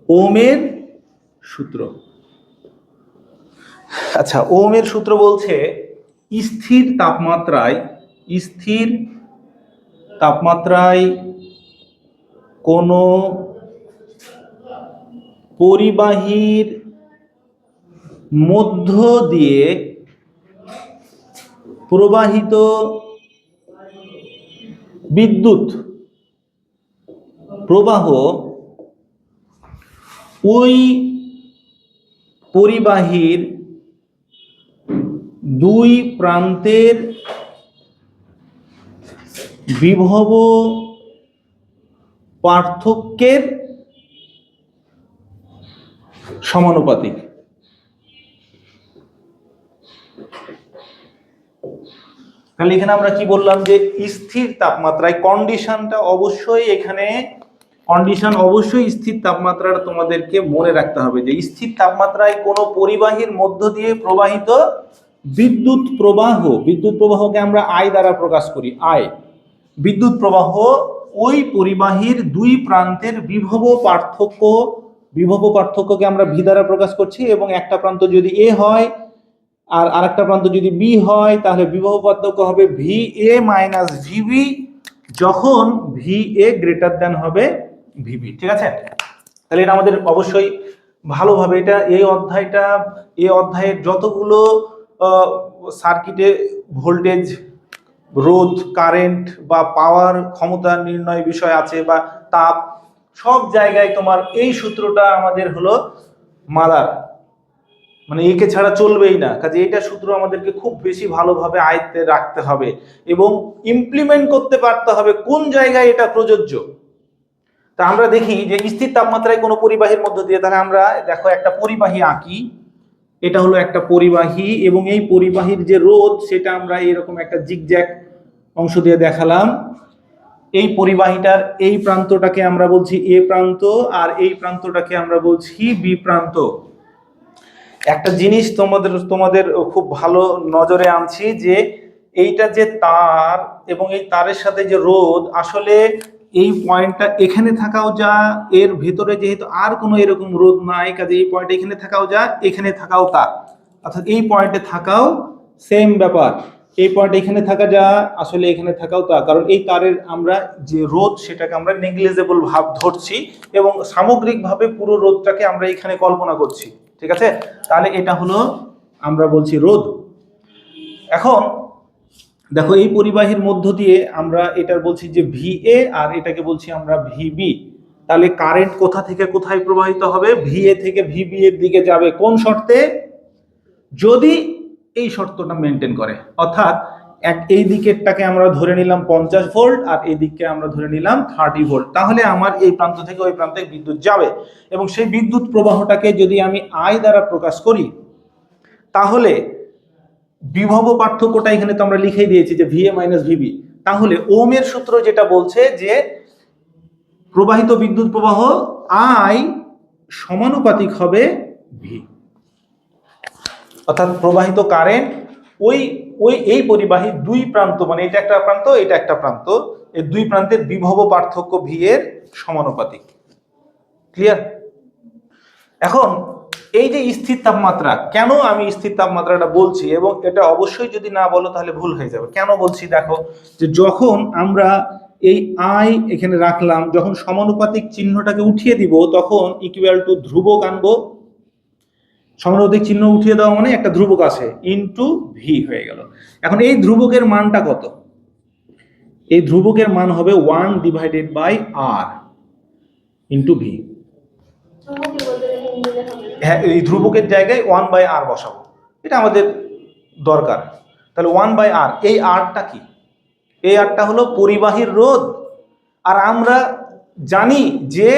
ওহমের সূত্র। আচ্ছা, ওহমের সূত্র বলছে স্থির তাপমাত্রায় কোনো পরিবাহীর মধ্য দিয়ে প্রবাহিত বিদ্যুৎ প্রবাহ ওই পরিবাহীর দুই প্রান্তের বিভব পার্থক্যের সমানুপাতিক। তাহলে এখানে আমরা কি বললাম যে স্থির তাপমাত্রায় কন্ডিশনটা অবশ্যই স্থির তাপমাত্রাটা তোমাদেরকে মনে রাখতে হবে যে স্থির তাপমাত্রায় কোনো পরিবাহীর মধ্য দিয়ে প্রবাহিত বিদ্যুৎ প্রবাহকে আমরা আই দ্বারা প্রকাশ করি। বিদ্যুৎ প্রবাহ ওই পরিবাহীর দুই প্রান্তের বিভব পার্থক্যকে আমরা ভি দ্বারা প্রকাশ করছি, এবং একটা প্রান্ত যদি এ হয় আর আরেকটা প্রান্ত যদি বি হয় তাহলে বিভব পার্থক্য হবে ভি এ মাইনাস ভিবি যখন ভি এ গ্রেটার দেন হবে ভিবি। ঠিক আছে, তাহলে এটা আমাদের অবশ্যই ভালোভাবে এটা এই অধ্যায়ের যতগুলো সার্কিটে ভোল্টেজ, রোধ, কারেন্ট বা পাওয়ার ক্ষমতা নির্ণয় বিষয় আছে বা তাপ, সব জায়গায় তোমার এই সূত্রটা আমাদের হলো মাদার, মানে একে ছাড়া চলবেই না। কাজে এটা সূত্র আমাদেরকে খুব বেশি ভালোভাবে আয়ত্তে রাখতে হবে এবং ইমপ্লিমেন্ট করতে পারতে হবে কোন জায়গায় এটা প্রযোজ্য। তা আমরা দেখি যে স্থির তাপমাত্রায় কোনো পরিবাহীর মধ্য দিয়ে, তাহলে আমরা দেখো একটা পরিবাহী আঁকি, এটা হলো একটা পরিবাহী এবং এই পরিবাহীর যে রোধ সেটা আমরা এরকম একটা জিগজ্যাগ অংশ দিয়ে দেখালাম। এই পরিবাহীটার এই প্রান্তটাকে আমরা বলছি এ প্রান্ত আর এই প্রান্তটাকে আমরা বলছি বি প্রান্ত। একটা জিনিস তোমাদের খুব ভালো নজরে আনছি যে এইটা যে তার এবং এই তারের সাথে যে রোধ, আসলে এই পয়েন্টটা এখানে থাকাও যা, এর ভেতরে যেহেতু আর কোনো এরকম রোধ নাই, কাজে এই পয়েন্ট এখানে থাকাও যা, এখানে থাকাও তা, অর্থাৎ এই পয়েন্টে থাকাও সেম ব্যাপার। এই পয়েন্ট এখানে থাকা যা, আসলে এখানে থাকাও তা, কারণ এই তারের আমরা যে রোধ সেটাকে আমরা নেগলিজেবল ভাব ধরছি এবং সামগ্রিকভাবে পুরো রোধটাকে আমরা এখানে কল্পনা করছি। ঠিক আছে, তাহলে এটা হলো আমরা বলছি রোধ। এখন দেখো এই পরিবাহীর মধ্য দিয়ে আমরা এটার বলছি যে ভিএ আর এটাকে বলছি আমরা ভিবি। তাহলে কারেন্ট কোথা থেকে কোথায় প্রবাহিত হবে? ভিএ থেকে ভিবি এর দিকে যাবে। কোন শর্তে? যদি এই শর্তটা মেনটেন করে, অর্থাৎ এই দিকেরটাকে আমরা ধরে নিলাম 50 ভোল্ট আর এই দিককে আমরা ধরে নিলাম 30 ভোল্ট, তাহলে আমার এই প্রান্ত থেকে ওই প্রান্তে বিদ্যুৎ যাবে এবং সেই বিদ্যুৎ প্রবাহটাকে যদি আমি আই দ্বারা প্রকাশ করি তাহলে বিভব পার্থক্যটা এখানে তো আমরা লিখেই দিয়েছি যে ভিএ মাইনাস ভিবি। তাহলে ওহমের সূত্র যেটা বলছে যে প্রবাহিত বিদ্যুৎ প্রবাহ আই সমানুপাতিক হবে ভি, অর্থাৎ প্রবাহিত কারেন্ট এই পরিবাহীর দুই প্রান্ত, মানে এটা একটা প্রান্ত এটা একটা প্রান্ত, এই দুই প্রান্তের বিভব পার্থক্য ভি এর সমানুপাতিক। ক্লিয়ার? এখন এই যে স্থির তাপমাত্রা, কেন আমি স্থির তাপমাত্রাটা বলছি এবং এটা অবশ্যই যদি না বলো তাহলে ভুল হয়ে যাবে। কেন বলছি দেখো, যে যখন আমরা এই আই এখানে রাখলাম, যখন সমানুপাতিক চিহ্নটাকে উঠিয়ে দিব তখন ইকুয়াল টু ধ্রুবক আনবো। সমানুপাতিক চিহ্ন উঠিয়ে দেওয়া মানে একটা ধ্রুবক আছে, ইনটু ভি হয়ে গেল। এখন এই ধ্রুবকের মানটা কত? এই ধ্রুবকের মান হবে 1 divided by R into V. হ্যাঁ, এই ধ্রুবকের জায়গায় 1 বাই আর বসাবো, এটা আমাদের দরকার। তাহলে 1 বাই আর, এই আরটা কি? এই আরটা হলো পরিবাহীর রোধ। আর আমরা জানি যে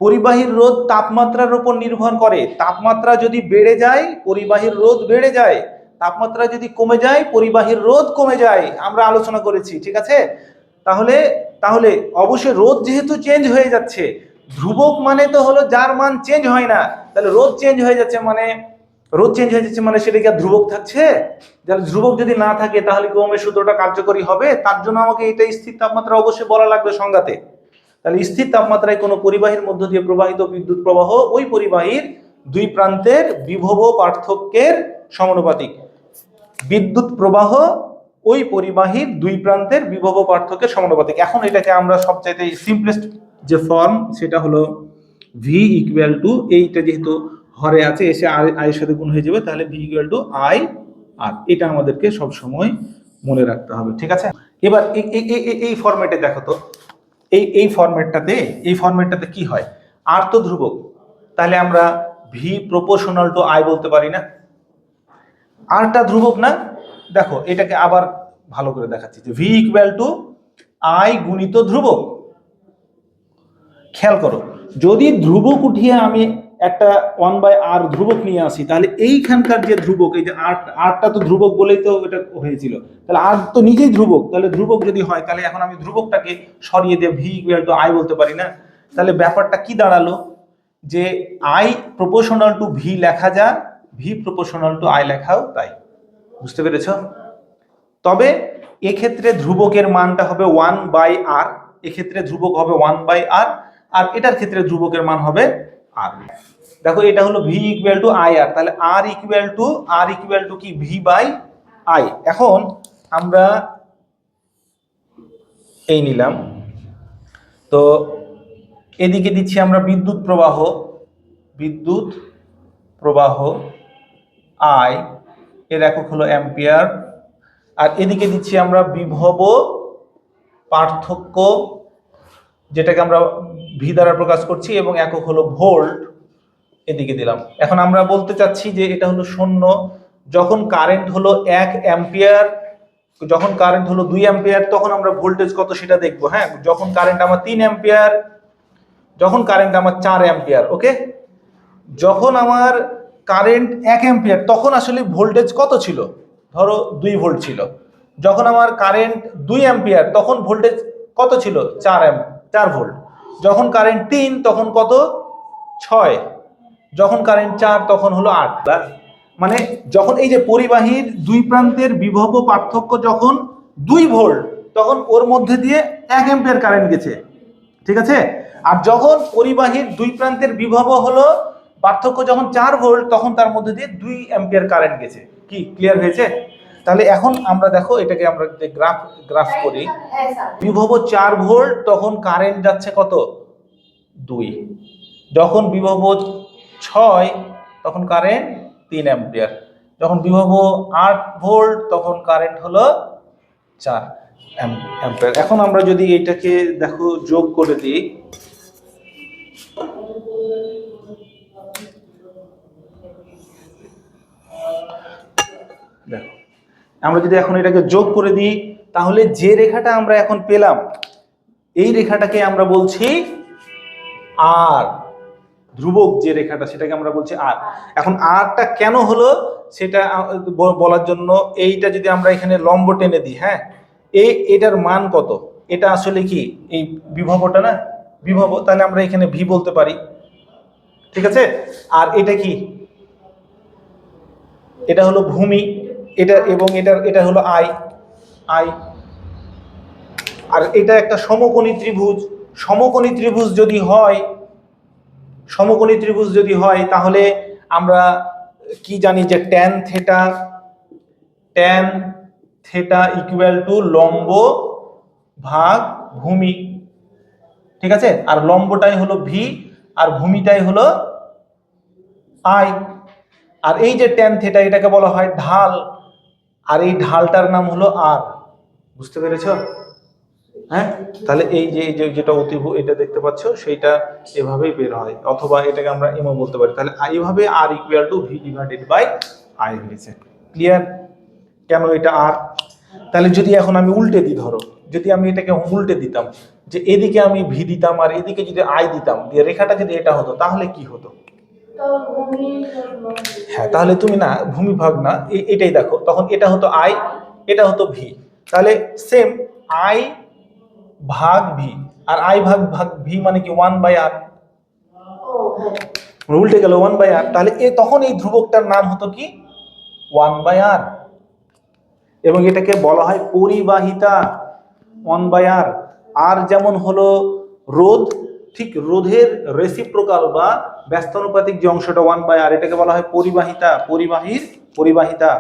পরিবাহীর রোধ তাপমাত্রার উপর নির্ভর করে। তাপমাত্রা যদি বেড়ে যায় পরিবাহীর রোধ বেড়ে যায়, তাপমাত্রা যদি কমে যায় পরিবাহীর রোধ কমে যায়, আমরা আলোচনা করেছি। ঠিক আছে, তাহলে অবশ্যই রোধ যেহেতু চেঞ্জ হয়ে যাচ্ছে, ধ্রুবক মানে তো হলো যার মান চেঞ্জ হয় না, তাহলে রোধ চেঞ্জ হয়ে যাচ্ছে মানে সেটা কি ধ্রুবক থাকছে? যার ধ্রুবক যদি না থাকে তাহলে কি ওহমের সূত্রটা কার্যকরী হবে? তার জন্য আমাকে এটা স্থির তাপমাত্রা অবশ্যই বলা লাগবে সংজ্ঞাতে। তাহলে স্থির তাপমাত্রায় কোনো পরিবাহীর মধ্য দিয়ে প্রবাহিত বিদ্যুৎ প্রবাহ ওই পরিবাহীর দুই প্রান্তের বিভব পার্থক্যের সমানুপাতিক। বিদ্যুৎ প্রবাহ ওই পরিবাহীর দুই প্রান্তের বিভব পার্থক্যের সমানুপাতিক। এখন এটাকে আমরা সবচাইতে সিম্পলেস্ট যে ফর্ম সেটা হলো ভি ইকুয়াল টু, এইটা যেহেতু হরে আছে এসে আই এর সাথে গুণ হয়ে যাবে, তাহলে ভি ইকুয়াল টু আই আর। এটা আমাদেরকে সব সময় মনে রাখতে হবে, ঠিক আছে? এবার এই ফরম্যাটে দেখো তো, এই ফরম্যাটটাতে কি হয়, আর তো ধ্রুবক, তাহলে আমরা ভি প্রপোর্শনাল টু আই বলতে পারি না? আরটা ধ্রুবক না? দেখো এটাকে আবার ভালো করে দেখাচ্ছি যে ভি ইকুয়াল টু আই গুণিত ধ্রুবক। খেয়াল করো, যদি ধ্রুবক উঠিয়ে আমি একটা 1/r ধ্রুবক নিয়ে আসি, তাহলে এইখানকার যে ধ্রুবক, এই যে আরটা তো ধ্রুবক বলেই তো এটা হয়েছিল, তাহলে আর তো নিজেই ধ্রুবক, তাহলে ধ্রুবক যদি হয় তাহলে এখন আমি ধ্রুবকটাকে সরিয়ে দিয়ে ভি ইকুয়াল টু আই বলতে পারি না? তাহলে ব্যাপারটা কি দাঁড়ালো, যে আই প্রপোর্শনাল টু ভি লেখা যায়, ভি প্রপোর্শনাল টু আই লেখাও তাই। বুঝতে পেরেছ? তবে এক্ষেত্রে ধ্রুবকের মানটা হবে 1/r, এক্ষেত্রে ধ্রুবক হবে 1/r, আর এটার ক্ষেত্রে ধ্রুবকের মান হবে আর। দেখো এটা হলো ভি ইকুয়াল টু আই আর, তাহলে আর ইকুয়াল টু কি, ভি বাই আই। এখন আমরা এই নিলাম, তো এদিকে দিচ্ছি আমরা বিদ্যুৎ প্রবাহ আই, এর একক হলো অ্যাম্পিয়ার, আর এদিকে দিচ্ছি আমরা বিভব পার্থক্য, যেটাকে আমরা ভি দ্বারা প্রকাশ করছি, এবং একক হলো ভোল্ট, এদিকে দিলাম। এখন আমরা বলতে চাচ্ছি যে এটা হলো 0 যখন কারেন্ট হলো 1 অ্যাম্পিয়ার, যখন কারেন্ট হলো 2 অ্যাম্পিয়ার তখন আমরা ভোল্টেজ কত সেটা দেখবো। হ্যাঁ, যখন কারেন্ট আমার 3 অ্যাম্পিয়ার, যখন কারেন্ট আমার 4 অ্যাম্পিয়ার, ওকে। যখন আমার কারেন্ট 1 অ্যাম্পিয়ার তখন আসলে ভোল্টেজ কত ছিল, ধরো 2 ভোল্ট ছিল। যখন আমার কারেন্ট 2 অ্যাম্পিয়ার তখন ভোল্টেজ কত ছিল, 4 ভোল্ট। যখন কারেন্ট 3 তখন কত, 6। যখন কারেন্ট 4 তখন হলো 8। মানে যখন এই যে পরিবাহীর দুই প্রান্তের বিভব পার্থক্য যখন 2 ভোল্ট, তখন ওর মধ্যে দিয়ে 1 অ্যাম্পিয়ার কারেন্ট গেছে, ঠিক আছে? আর যখন পরিবাহীর দুই প্রান্তের বিভব হলো পার্থক্য যখন 4 ভোল্ট, তখন তার মধ্যে দিয়ে 2 অ্যাম্পিয়ার কারেন্ট গেছে। কি ক্লিয়ার হয়েছে? তাহলে এখন আমরা দেখো এটাকে আমরা গ্রাফ করি, বিভব 4 ভোল্ট তখন কারেন্ট যাচ্ছে কত, 2। যখন বিভব 6 তখন কারেন্ট 3 অ্যাম্পিয়ার। যখন বিভব 8 ভোল্ট তখন কারেন্ট হলো 4 অ্যাম্পিয়ার। এখন আমরা যদি এটাকে দেখো যোগ করে দিই, দেখো আমরা যদি এখন এটাকে যোগ করে দিই, তাহলে যে রেখাটা আমরা এখন পেলাম এই রেখাটাকে আমরা বলছি আর, ধ্রুবক যে রেখাটা সেটাকে আমরা বলছি আর। এখন আরটা কেন হলো সেটা বলার জন্য এইটা যদি আমরা এখানে লম্ব টেনে দিই, হ্যাঁ, এটার মান কত, এটা আসলে কি এই বিভবটা না, বিভব, তাহলে আমরা এখানে ভি বলতে পারি, ঠিক আছে? আর এটা কি, এটা হলো ভূমি, এটা এবং এটা হলো আই। আর এটা একটা সমকোণী ত্রিভুজ। সমকোণী ত্রিভুজ যদি হয় তাহলে আমরা কি জানি যে ট্যান থেটা ইকুয়াল টু লম্ব ভাগ ভূমি, ঠিক আছে? আর লম্বটাই হলো ভি আর ভূমিটাই হলো আই। আর এই যে ট্যান থেটা এটাকে বলা হয় ঢাল, আর এই ঢালটার নাম হলো আর। বুঝতে পেরেছো? হ্যাঁ, তাহলে এই যে যেটা অতিভু এটা দেখতে পাচ্ছ সেইটা এভাবেই বের হয়, অথবা এটাকে আমরা এমও বলতে পারি। তাহলে এইভাবে আর equal to V divided by I হয়েছে। ক্লিয়ার? কেন এটা আর? তাহলে যদি এখন আমি উল্টে দিই, ধরো যদি আমি এটাকে উল্টে দিতাম, যে এদিকে আমি ভি দিতাম আর এদিকে যদি আই দিতাম, দিয়ে রেখাটা যদি এটা হতো তাহলে কি হতো? হ্যাঁ, তাহলে তুমি না ভূমি ভাগ না, এটাই দেখো, তখন এটা হতো আই, এটা হতো ভি। তাহলে সেম আই ভাগ ভি, আর আই ভাগ ভি মানে কি 1/r, উল্টে গেল 1/r। তাহলে তখন এই ধ্রুবকটার নাম হতো কি, 1/r, এবং এটাকে বলা হয় পরিবাহিতা 1/r। আর যেমন হলো রোধ, ঠিক রোধের রেসিপ্রোকাল বা ব্যস্তানুপাতিক যে অংশটা 1/r, এটাকে বলা হয় পরিবাহিতা, পরিবাহিতা।